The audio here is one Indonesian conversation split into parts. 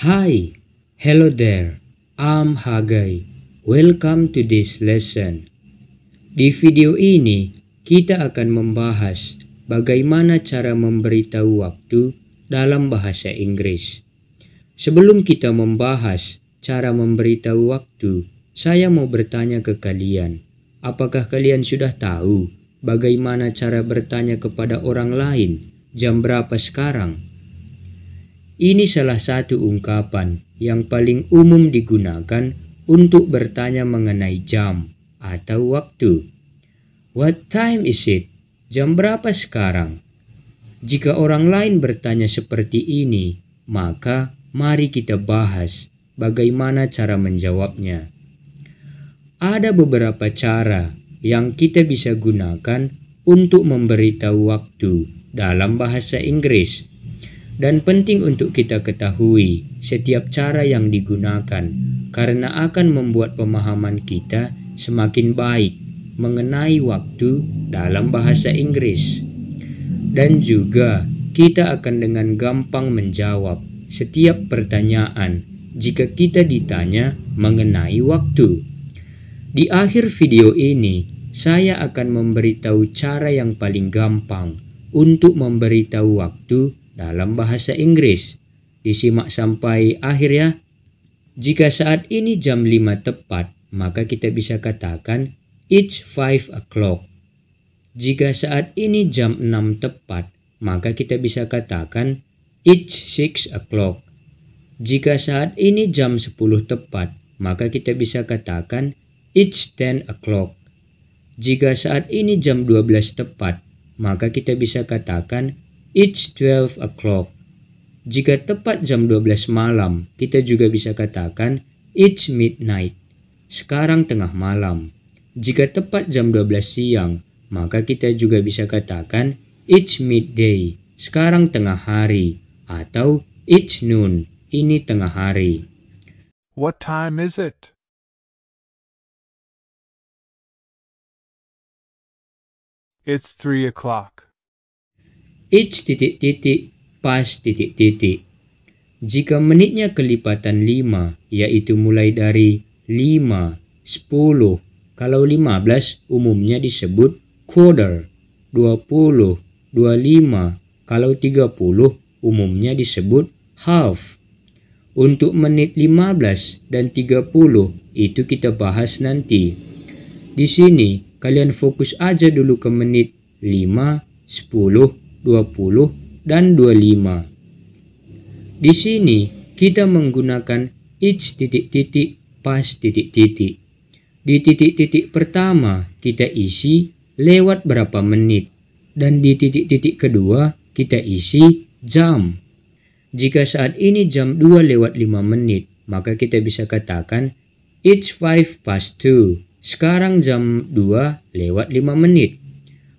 Hi, hello there, I'm Hagai. Welcome to this lesson. Di video ini, kita akan membahas bagaimana cara memberitahu waktu dalam bahasa Inggris. Sebelum kita membahas cara memberitahu waktu, saya mau bertanya ke kalian. Apakah kalian sudah tahu bagaimana cara bertanya kepada orang lain jam berapa sekarang? Ini salah satu ungkapan yang paling umum digunakan untuk bertanya mengenai jam atau waktu. What time is it? Jam berapa sekarang? Jika orang lain bertanya seperti ini, maka mari kita bahas bagaimana cara menjawabnya. Ada beberapa cara yang kita bisa gunakan untuk memberitahu waktu dalam bahasa Inggris. Dan penting untuk kita ketahui setiap cara yang digunakan karena akan membuat pemahaman kita semakin baik mengenai waktu dalam bahasa Inggris. Dan juga kita akan dengan gampang menjawab setiap pertanyaan jika kita ditanya mengenai waktu. Di akhir video ini, saya akan memberitahu cara yang paling gampang untuk memberitahu waktu dalam bahasa Inggris. Disimak sampai akhir ya. Jika saat ini jam 5 tepat, maka kita bisa katakan it's 5 o'clock. Jika saat ini jam 6 tepat, maka kita bisa katakan it's 6 o'clock. Jika saat ini jam 10 tepat, maka kita bisa katakan it's 10 o'clock. Jika saat ini jam 12 tepat, maka kita bisa katakan it's 12 o'clock. Jika tepat jam 12 malam, kita juga bisa katakan it's midnight. Sekarang tengah malam. Jika tepat jam 12 siang, maka kita juga bisa katakan it's midday. Sekarang tengah hari. Atau it's noon. Ini tengah hari. What time is it? It's 3 o'clock. It's ... pas ... Jika menitnya kelipatan 5, yaitu mulai dari 5, 10, kalau 15 umumnya disebut quarter, 20, 25, kalau 30 umumnya disebut half. Untuk menit 15 dan 30 itu kita bahas nanti. Di sini kalian fokus aja dulu ke menit 5, 10, 20, dan 25. Di sini kita menggunakan it's ... pas ... Di titik-titik pertama kita isi lewat berapa menit. Dan di titik-titik kedua kita isi jam. Jika saat ini jam 2 lewat 5 menit, maka kita bisa katakan it's 5 past 2. Sekarang jam 2 lewat 5 menit.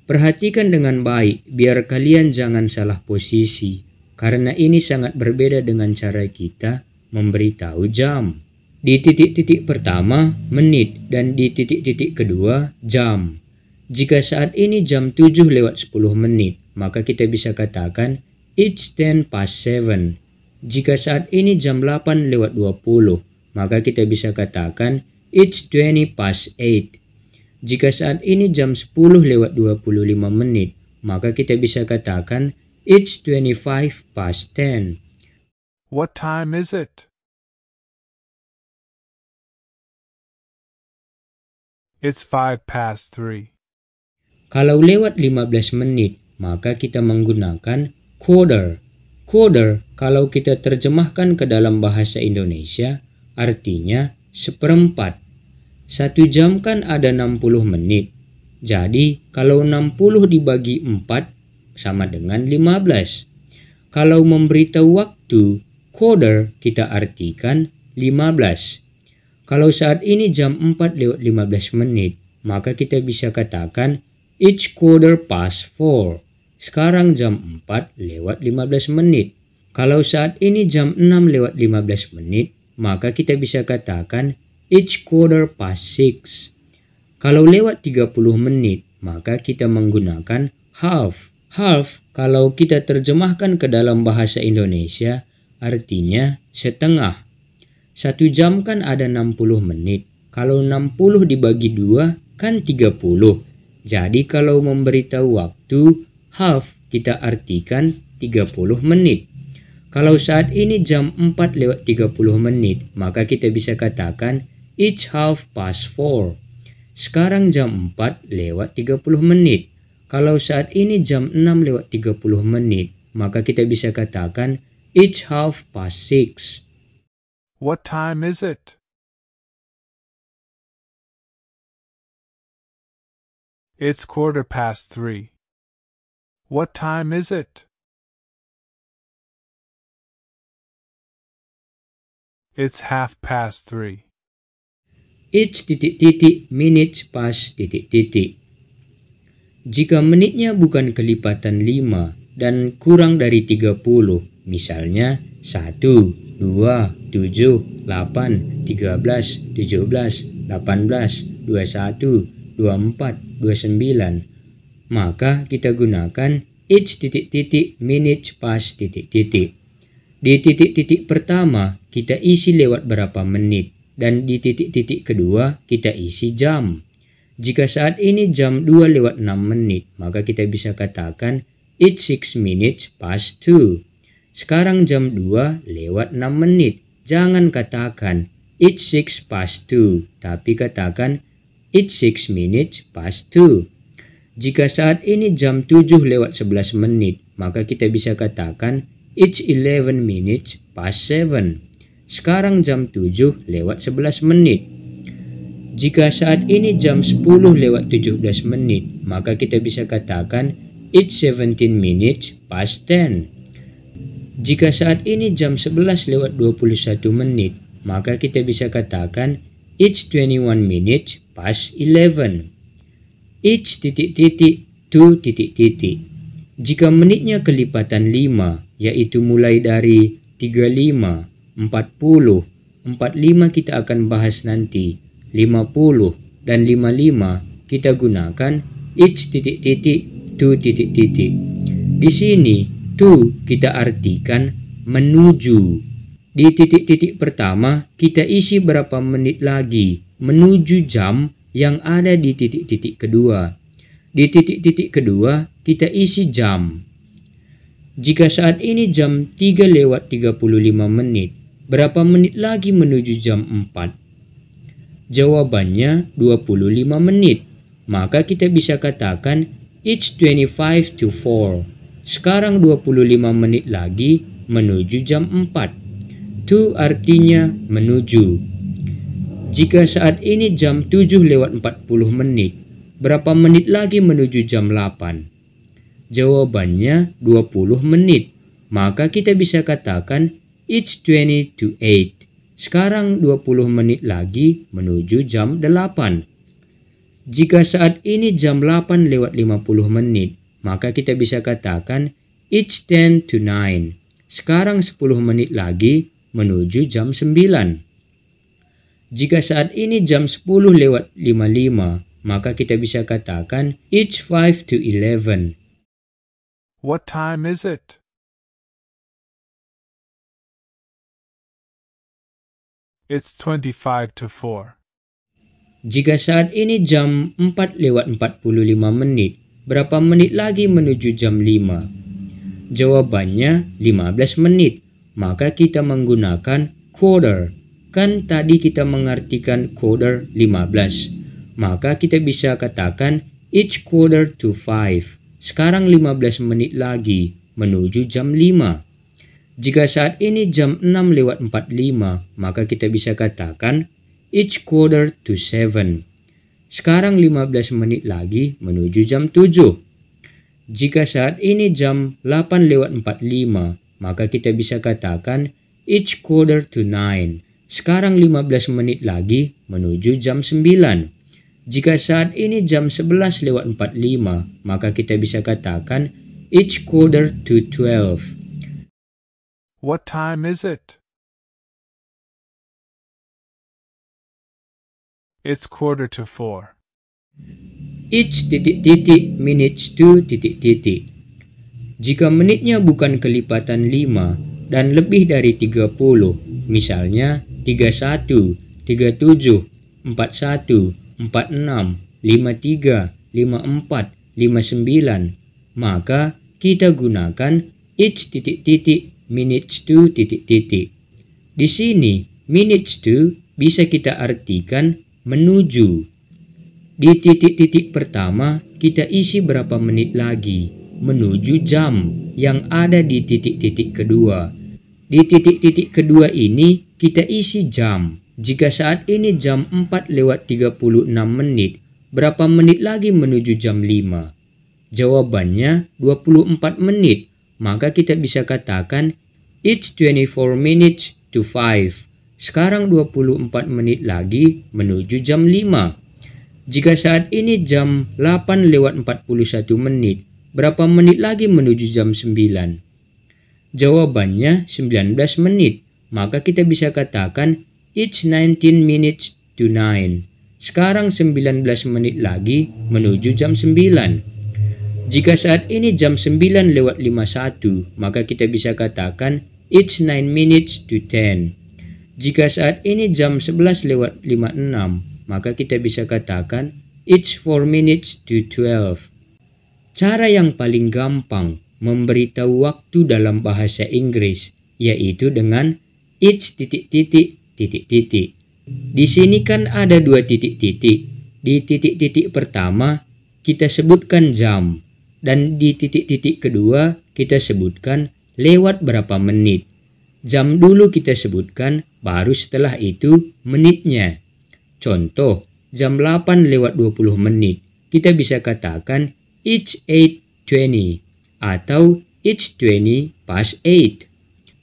Perhatikan dengan baik biar kalian jangan salah posisi, karena ini sangat berbeda dengan cara kita memberitahu jam. Di titik-titik pertama, menit, dan di titik-titik kedua, jam. Jika saat ini jam 7 lewat 10 menit, maka kita bisa katakan it's 10 past 7. Jika saat ini jam 8 lewat 20, maka kita bisa katakan it's 20 past 8. Jika saat ini jam 10 lewat 25 menit, maka kita bisa katakan it's 25 past 10. What time is it? It's 5 past 3. Kalau lewat 15 menit, maka kita menggunakan quarter. Quarter, kalau kita terjemahkan ke dalam bahasa Indonesia, artinya seperempat. 1 jam kan ada 60 menit. Jadi, kalau 60 dibagi 4 sama dengan 15. Kalau memberitahu waktu, quarter kita artikan 15. Kalau saat ini jam 4 lewat 15 menit, maka kita bisa katakan it's quarter past 4. Sekarang jam 4 lewat 15 menit. Kalau saat ini jam 6 lewat 15 menit, maka kita bisa katakan it's quarter past 6. Kalau lewat 30 menit, maka kita menggunakan half. Half, kalau kita terjemahkan ke dalam bahasa Indonesia, artinya setengah. 1 jam kan ada 60 menit. Kalau 60 dibagi 2 kan 30. Jadi kalau memberitahu waktu, half kita artikan 30 menit. Kalau saat ini jam 4 lewat 30 menit, maka kita bisa katakan it's 4:30. Sekarang jam 4 lewat 30 menit. Kalau saat ini jam 6 lewat 30 menit, maka kita bisa katakan it's 6:30. What time is it? It's 3:15. What time is it? It's 3:30. It's ... minutes past ... Jika menitnya bukan kelipatan 5 dan kurang dari 30, misalnya 1, 2, 7, 8, 13, 17, 18, 21, 24, 29, maka kita gunakan it's ... minutes past ... Di titik-titik pertama kita isi lewat berapa menit dan di titik-titik kedua kita isi jam. Jika saat ini jam 2 lewat 6 menit, maka kita bisa katakan it's 6 minutes past 2. Sekarang jam 2 lewat 6 menit. Jangan katakan it's 6 past 2, tapi katakan it's 6 minutes past 2. Jika saat ini jam 7 lewat 11 menit, maka kita bisa katakan it's 11 minutes past 7. Sekarang jam 7 lewat 11 menit. Jika saat ini jam 10 lewat 17 menit, maka kita bisa katakan it's 17 minutes past 10. Jika saat ini jam 11 lewat 21 menit, maka kita bisa katakan it's 21 minutes past 11. It's ... to ... Jika menitnya kelipatan 5, yaitu mulai dari 35, 40, 45 kita akan bahas nanti, 50 dan 55 kita gunakan it's ... to ... Di sini to kita artikan menuju. Di titik-titik pertama kita isi berapa menit lagi menuju jam yang ada di titik-titik kedua. Di titik-titik kedua kita isi jam. Jika saat ini jam 3 lewat 35 menit, berapa menit lagi menuju jam 4? Jawabannya 25 menit. Maka kita bisa katakan it's 25 to 4. Sekarang 25 menit lagi menuju jam 4. To artinya menuju. Jika saat ini jam 7 lewat 40 menit, berapa menit lagi menuju jam 8? Jawabannya 20 menit. Maka kita bisa katakan it's 20 to 8. Sekarang 20 menit lagi menuju jam 8. Jika saat ini jam 8 lewat 50 menit, maka kita bisa katakan it's 10 to 9. Sekarang 10 menit lagi menuju jam 9. Jika saat ini jam 10 lewat 55, maka kita bisa katakan it's 5 to 11. What time is it? It's 25 to 4. Jika saat ini jam 4 lewat 45 menit, berapa menit lagi menuju jam 5? Jawabannya 15 menit. Maka kita menggunakan quarter. Kan tadi kita mengartikan quarter 15. Maka kita bisa katakan it's quarter to 5. Sekarang 15 menit lagi menuju jam 5. Jika saat ini jam 6 lewat 45, maka kita bisa katakan it's quarter to 7. Sekarang 15 menit lagi menuju jam 7. Jika saat ini jam 8 lewat 45, maka kita bisa katakan it's quarter to 9. Sekarang 15 menit lagi menuju jam 9. Jika saat ini jam 11 lewat 45, maka kita bisa katakan it's quarter to 12. What time is it? It's quarter to 4. It's ... minutes to ... Jika menitnya bukan kelipatan 5 dan lebih dari 30, misalnya 31, 37, 41, 46, 53, 54, 59, maka kita gunakan each minutes to . Di sini minutes to bisa kita artikan menuju. Di titik-titik pertama kita isi berapa menit lagi menuju jam yang ada di titik-titik kedua. Di titik-titik kedua ini kita isi jam. Jika saat ini jam 4:36 menit, berapa menit lagi menuju jam 5? Jawabannya 24 menit. Maka kita bisa katakan it's 24 minutes to 5. Sekarang 24 menit lagi menuju jam 5. Jika saat ini jam 8:41 menit, berapa menit lagi menuju jam 9? Jawabannya 19 menit. Maka kita bisa katakan it's 19 minutes to 9. Sekarang 19 menit lagi menuju jam 9. Jika saat ini jam 9:51, maka kita bisa katakan it's 9 minutes to 10. Jika saat ini jam 11:56, maka kita bisa katakan it's 4 minutes to 12. Cara yang paling gampang memberitahu waktu dalam bahasa Inggris yaitu dengan it's ... Di sini kan ada 2 titik-titik. Di titik-titik pertama kita sebutkan jam, dan di titik-titik kedua kita sebutkan lewat berapa menit. Jam dulu kita sebutkan, baru setelah itu menitnya. Contoh, jam 8:20 menit, kita bisa katakan it's 8:20 atau it's 20 past 8.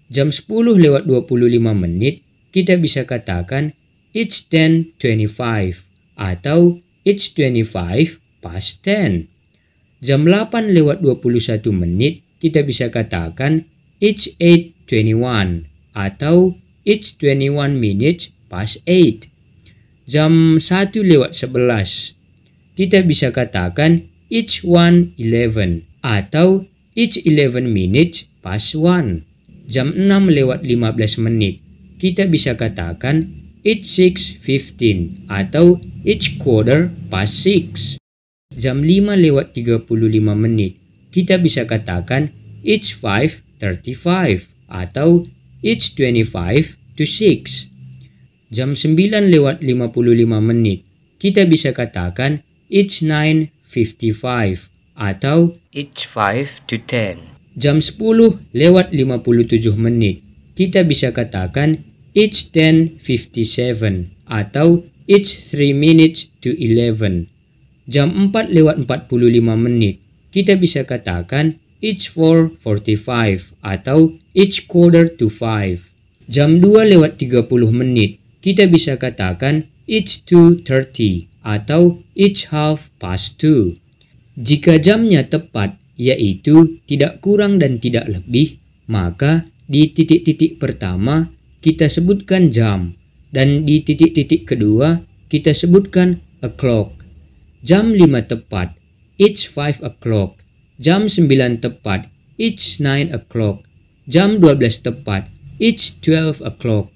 Jam 10:25 menit, kita bisa katakan it's 10:25 atau it's 25 past 10. Jam 8:21 menit, kita bisa katakan it's 8:21 atau it's 21 minutes past 8. Jam 1:11, kita bisa katakan it's 1:11 atau it's 11 minutes past 1. Jam 6:15 menit, kita bisa katakan it's 6:15 atau it's quarter past 6. Jam 5:35 menit, kita bisa katakan it's 5:35 atau it's 25 to 6. Jam 9:55 menit, kita bisa katakan it's 9:55 atau it's 5 to 10. Jam 10:57 menit, kita bisa katakan it's 10:57 atau it's 3 minutes to 11. Jam 4:45 menit, kita bisa katakan it's 4:45 atau it's quarter to 5. Jam 2:30 menit, kita bisa katakan it's 2:30 atau it's half past 2. Jika jamnya tepat, yaitu tidak kurang dan tidak lebih, maka di titik-titik pertama kita sebutkan jam, dan di titik-titik kedua kita sebutkan o'clock. Jam 5 tepat, it's 5 o'clock. Jam 9 tepat, it's 9 o'clock. Jam 12 tepat, it's 12 o'clock.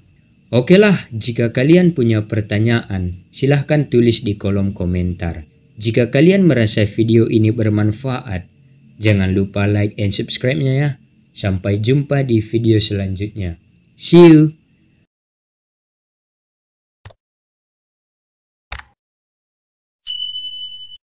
Oke lah, jika kalian punya pertanyaan, silahkan tulis di kolom komentar. Jika kalian merasa video ini bermanfaat, jangan lupa like and subscribe-nya ya. Sampai jumpa di video selanjutnya. See you!